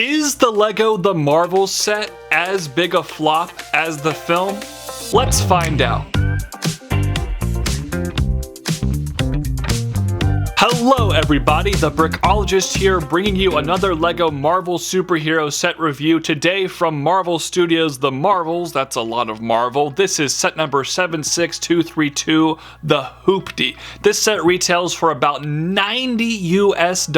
Is the LEGO The Marvels set as big a flop as the film? Let's find out. Hello everybody, the Brickologist here, bringing you another LEGO Marvel superhero set review today from Marvel Studios' The Marvels. That's a lot of Marvel. This is set number 76232, the Hoopty. This set retails for about $90 US.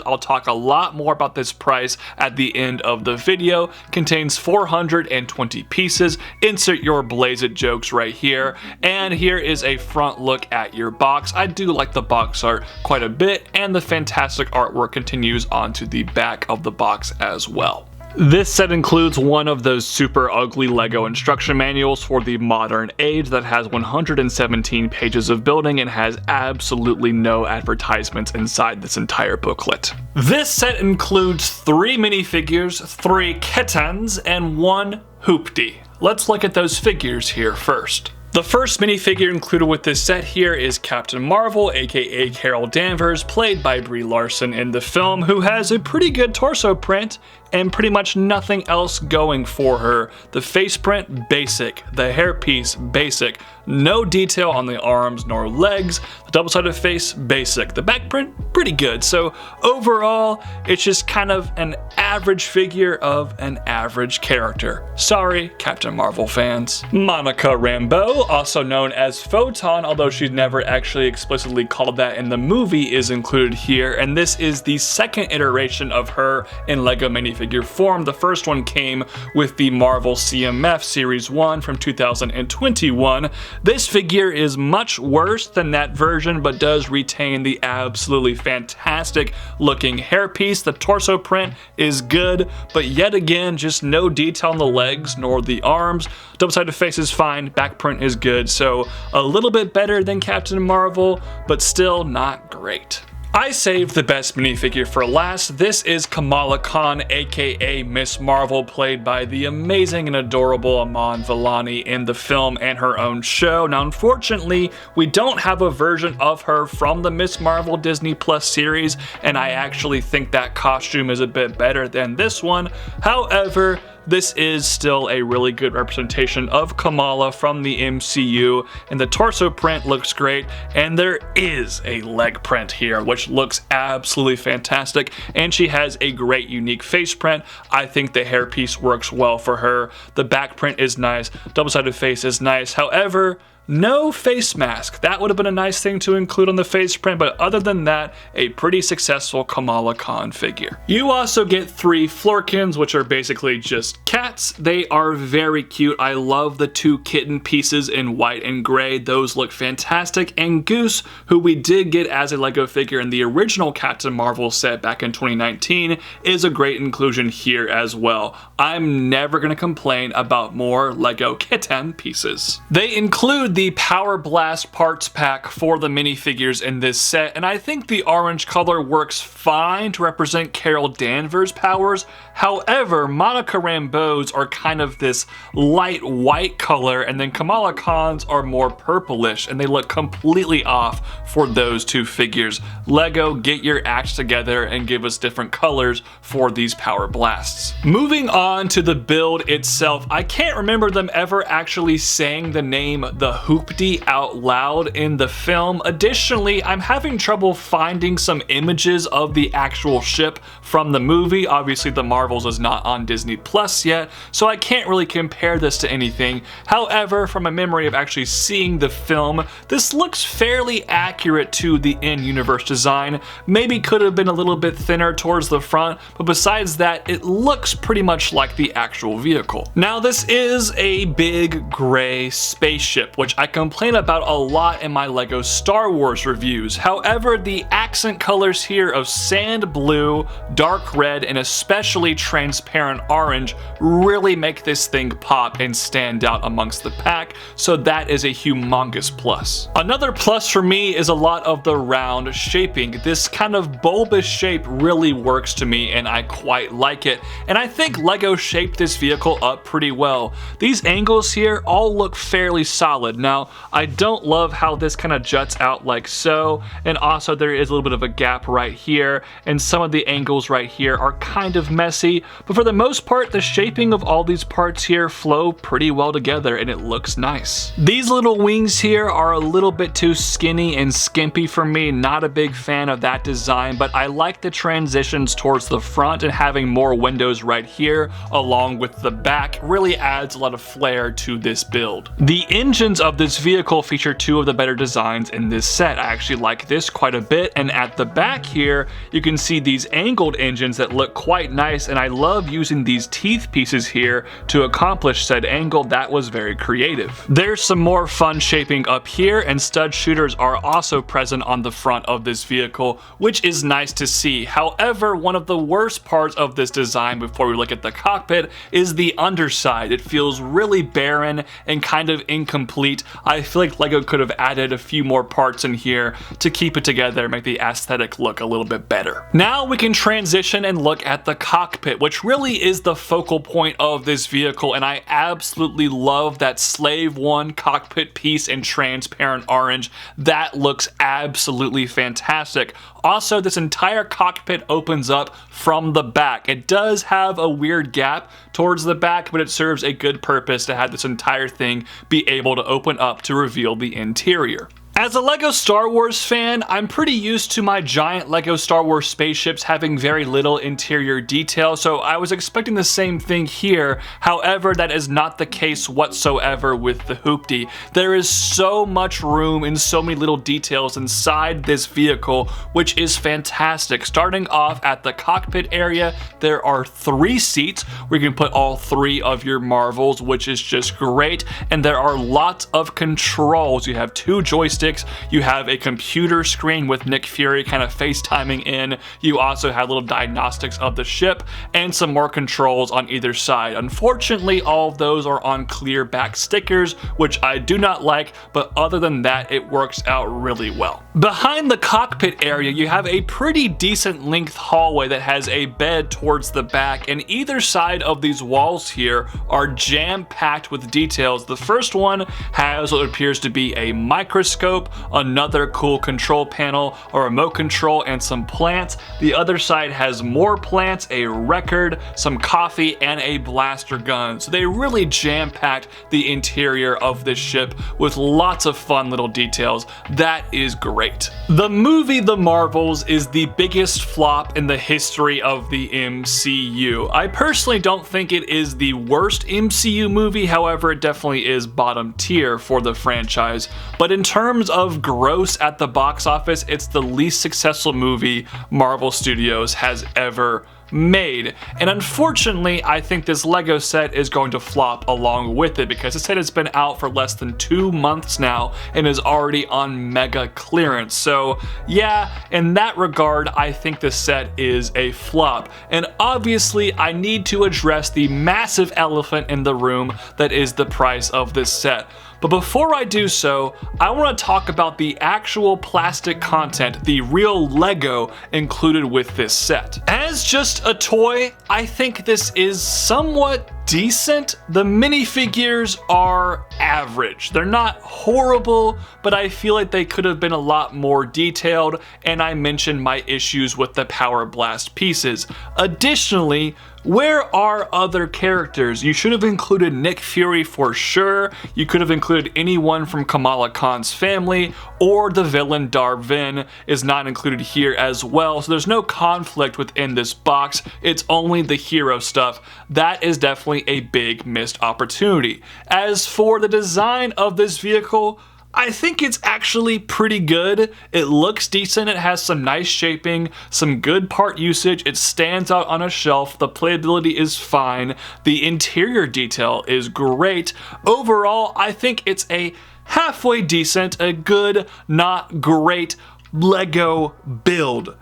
I'll talk a lot more about this price at the end of the video. Contains 420 pieces. Insert your Blaze It jokes right here. And here is a front look at your box. I do like the box art quite a bit, and the fantastic artwork continues onto the back of the box as well. This set includes one of those super ugly LEGO instruction manuals for the modern age that has 117 pages of building and has absolutely no advertisements inside this entire booklet. This set includes 3 minifigures, 3 kittens, and 1 Hoopty. Let's look at those figures here first. The first minifigure included with this set here is Captain Marvel, aka Carol Danvers, played by Brie Larson in the film, who has a pretty good torso print and pretty much nothing else going for her. The face print, basic. The hairpiece, basic. No detail on the arms nor legs. The double-sided face, basic. The back print, pretty good. So overall, it's just kind of an average figure of an average character. Sorry, Captain Marvel fans. Monica Rambeau, also known as Photon, although she's never actually explicitly called that in the movie, is included here, and this is the second iteration of her in LEGO minifigure form. The first one came with the Marvel CMF Series 1 from 2021. This figure is much worse than that version, but does retain the absolutely fantastic looking hairpiece. The torso print is good, but yet again, just no detail on the legs nor the arms. Double-sided face is fine, back print is good, so a little bit better than Captain Marvel, but still not great. I saved the best minifigure for last. This is Kamala Khan, aka Miss Marvel, played by the amazing and adorable Iman Vellani in the film and her own show. Now, unfortunately, we don't have a version of her from the Miss Marvel Disney Plus series, and I actually think that costume is a bit better than this one. However, this is still a really good representation of Kamala from the MCU, and the torso print looks great, and there is a leg print here, which looks absolutely fantastic, and she has a great unique face print. I think the hairpiece works well for her. The back print is nice, double-sided face is nice. However, no face mask. That would have been a nice thing to include on the face print, but other than that, a pretty successful Kamala Khan figure. You also get 3 Florkins, which are basically just cats. They are very cute. I love the 2 kitten pieces in white and gray. Those look fantastic. And Goose, who we did get as a LEGO figure in the original Captain Marvel set back in 2019, is a great inclusion here as well. I'm never going to complain about more LEGO kitten pieces. They include the Power Blast parts pack for the minifigures in this set, and I think the orange color works fine to represent Carol Danvers' powers. However, Monica Rambeau's are kind of this light white color, and then Kamala Khan's are more purplish, and they look completely off for those 2 figures. LEGO, get your act together and give us different colors for these Power Blasts. Moving on to the build itself, I can't remember them ever actually saying the name the Hoopty out loud in the film. Additionally, I'm having trouble finding some images of the actual ship from the movie. Obviously, The Marvels is not on Disney Plus yet, so I can't really compare this to anything. However, from a memory of actually seeing the film, this looks fairly accurate to the in-universe design. Maybe could have been a little bit thinner towards the front, but besides that, it looks pretty much like the actual vehicle. Now, this is a big gray spaceship, which I complain about a lot in my LEGO Star Wars reviews. However, the accent colors here of sand blue, dark red, and especially transparent orange really make this thing pop and stand out amongst the pack, so that is a humongous plus. Another plus for me is a lot of the round shaping. This kind of bulbous shape really works to me, and I quite like it, and I think LEGO shaped this vehicle up pretty well. These angles here all look fairly solid. Now, I don't love how this kind of juts out like so, and also there is a little bit of a gap right here, and some of the angles right here are kind of messy, but for the most part, the shaping of all these parts here flow pretty well together, and it looks nice. These little wings here are a little bit too skinny and skimpy for me, not a big fan of that design, but I like the transitions towards the front, and having more windows right here along with the back really adds a lot of flair to this build. The engines of this vehicle feature two of the better designs in this set. I actually like this quite a bit, and at the back here you can see these angled engines that look quite nice, and I love using these teeth pieces here to accomplish said angle. That was very creative. There's some more fun shaping up here, and stud shooters are also present on the front of this vehicle, which is nice to see. However, one of the worst parts of this design before we look at the cockpit is the underside. It feels really barren and kind of incomplete. I feel like LEGO could have added a few more parts in here to keep it together and make the aesthetic look a little bit better. Now we can transition and look at the cockpit, which really is the focal point of this vehicle, and I absolutely love that Slave 1 cockpit piece in transparent orange. That looks absolutely fantastic. Also, this entire cockpit opens up from the back. It does have a weird gap towards the back, but it serves a good purpose to have this entire thing be able to open up to reveal the interior. As a LEGO Star Wars fan, I'm pretty used to my giant LEGO Star Wars spaceships having very little interior detail, so I was expecting the same thing here. However, that is not the case whatsoever with the Hoopty. There is so much room and so many little details inside this vehicle, which is fantastic. Starting off at the cockpit area, there are 3 seats where you can put all 3 of your Marvels, which is just great, and there are lots of controls. You have 2 joysticks. You have a computer screen with Nick Fury kind of FaceTiming in. You also have little diagnostics of the ship and some more controls on either side. Unfortunately, all of those are on clear back stickers, which I do not like, but other than that, it works out really well. Behind the cockpit area, you have a pretty decent length hallway that has a bed towards the back, and either side of these walls here are jam-packed with details. The first one has what appears to be a microscope, another cool control panel, a remote control, and some plants. The other side has more plants, a record, some coffee, and a blaster gun. So they really jam-packed the interior of this ship with lots of fun little details. That is great. The movie The Marvels is the biggest flop in the history of the MCU. I personally don't think it is the worst MCU movie, however, it definitely is bottom tier for the franchise. But in terms of gross at the box office, it's the least successful movie Marvel Studios has ever made. And unfortunately, I think this LEGO set is going to flop along with it, because the set has been out for less than 2 months now and is already on mega clearance. So yeah, in that regard, I think the set is a flop. And obviously, I need to address the massive elephant in the room that is the price of this set. But before I do so, I want to talk about the actual plastic content, the real LEGO included with this set. As just a toy, I think this is somewhat decent. The minifigures are average. They're not horrible, but I feel like they could have been a lot more detailed, and I mentioned my issues with the Power Blast pieces. Additionally, where are other characters? You should have included Nick Fury for sure. You could have included anyone from Kamala Khan's family, or the villain Darvin is not included here as well. So there's no conflict within this box. It's only the hero stuff. That is definitely a big missed opportunity. As for the design of this vehicle, I think it's actually pretty good. It looks decent, it has some nice shaping, some good part usage, it stands out on a shelf, the playability is fine, the interior detail is great. Overall, I think it's a halfway decent, a good, not great LEGO build.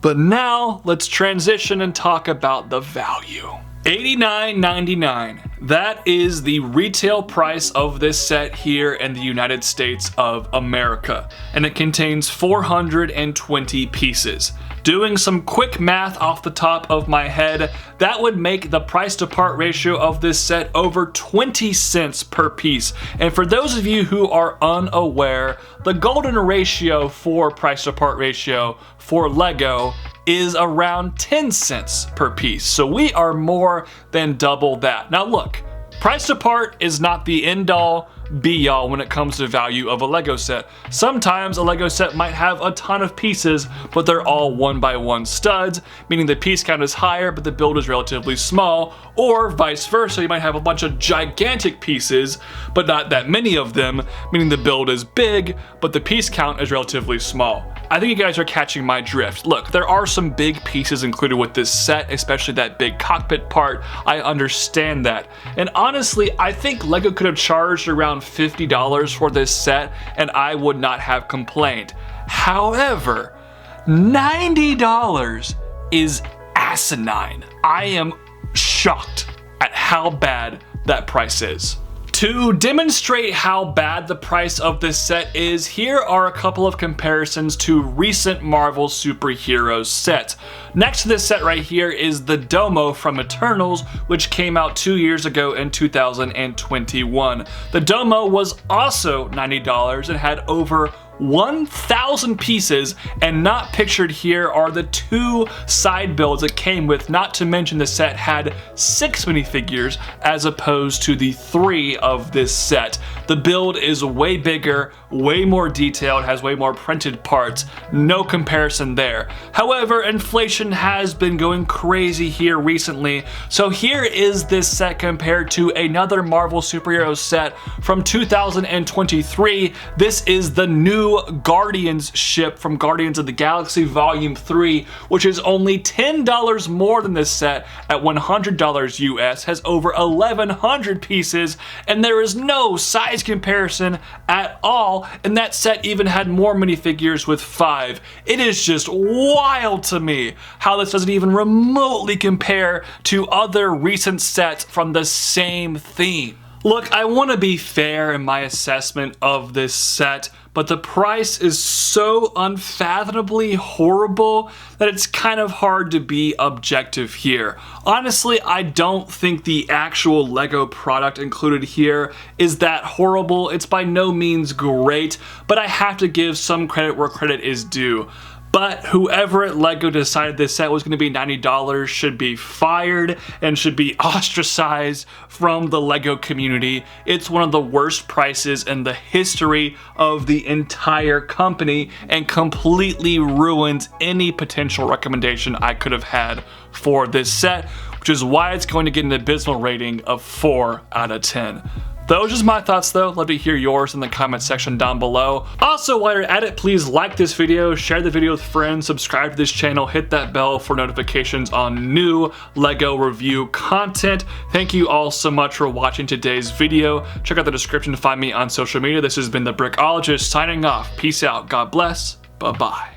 But now let's transition and talk about the value. $89.99. That is the retail price of this set here in the United States of America, and it contains 420 pieces. Doing some quick math off the top of my head, that would make the price to part ratio of this set over 20 cents per piece. And for those of you who are unaware, the golden ratio for price to part ratio for Lego is around 10 cents per piece. So we are more than double that. Now look, price to part is not the end all be all when it comes to value of a Lego set. Sometimes a Lego set might have a ton of pieces, but they're all 1x1 studs, meaning the piece count is higher, but the build is relatively small, or vice versa, you might have a bunch of gigantic pieces, but not that many of them, meaning the build is big, but the piece count is relatively small. I think you guys are catching my drift. Look, there are some big pieces included with this set, especially that big cockpit part. I understand that. And honestly, I think Lego could have charged around $50 for this set, and I would not have complained. However, $90 is asinine. I am shocked at how bad that price is. To demonstrate how bad the price of this set is, here are a couple of comparisons to recent Marvel superhero sets. Next to this set right here is the Domo from Eternals, which came out 2 years ago in 2021. The Domo was also $90 and had over 1,000 pieces, and not pictured here are the 2 side builds it came with, not to mention the set had 6 minifigures as opposed to the 3 of this set. The build is way bigger, way more detailed, has way more printed parts, no comparison there. However, inflation has been going crazy here recently, so here is this set compared to another Marvel superhero set from 2023. This is the new Guardians ship from Guardians of the Galaxy Volume 3, which is only $10 more than this set at $100 US, has over 1,100 pieces, and there is no size comparison at all, and that set even had more minifigures with 5. It is just wild to me how this doesn't even remotely compare to other recent sets from the same theme. Look, I want to be fair in my assessment of this set, but the price is so unfathomably horrible that it's kind of hard to be objective here. Honestly, I don't think the actual Lego product included here is that horrible. It's by no means great, but I have to give some credit where credit is due. But whoever at Lego decided this set was going to be $90 should be fired and should be ostracized from the Lego community. It's one of the worst prices in the history of the entire company and completely ruins any potential recommendation I could have had for this set, which is why it's going to get an abysmal rating of 4 out of 10. Those are just my thoughts though. Love to hear yours in the comment section down below. Also, while you're at it, please like this video, share the video with friends, subscribe to this channel, hit that bell for notifications on new Lego review content. Thank you all so much for watching today's video. Check out the description to find me on social media. This has been the Brickologist signing off. Peace out. God bless. Bye-bye.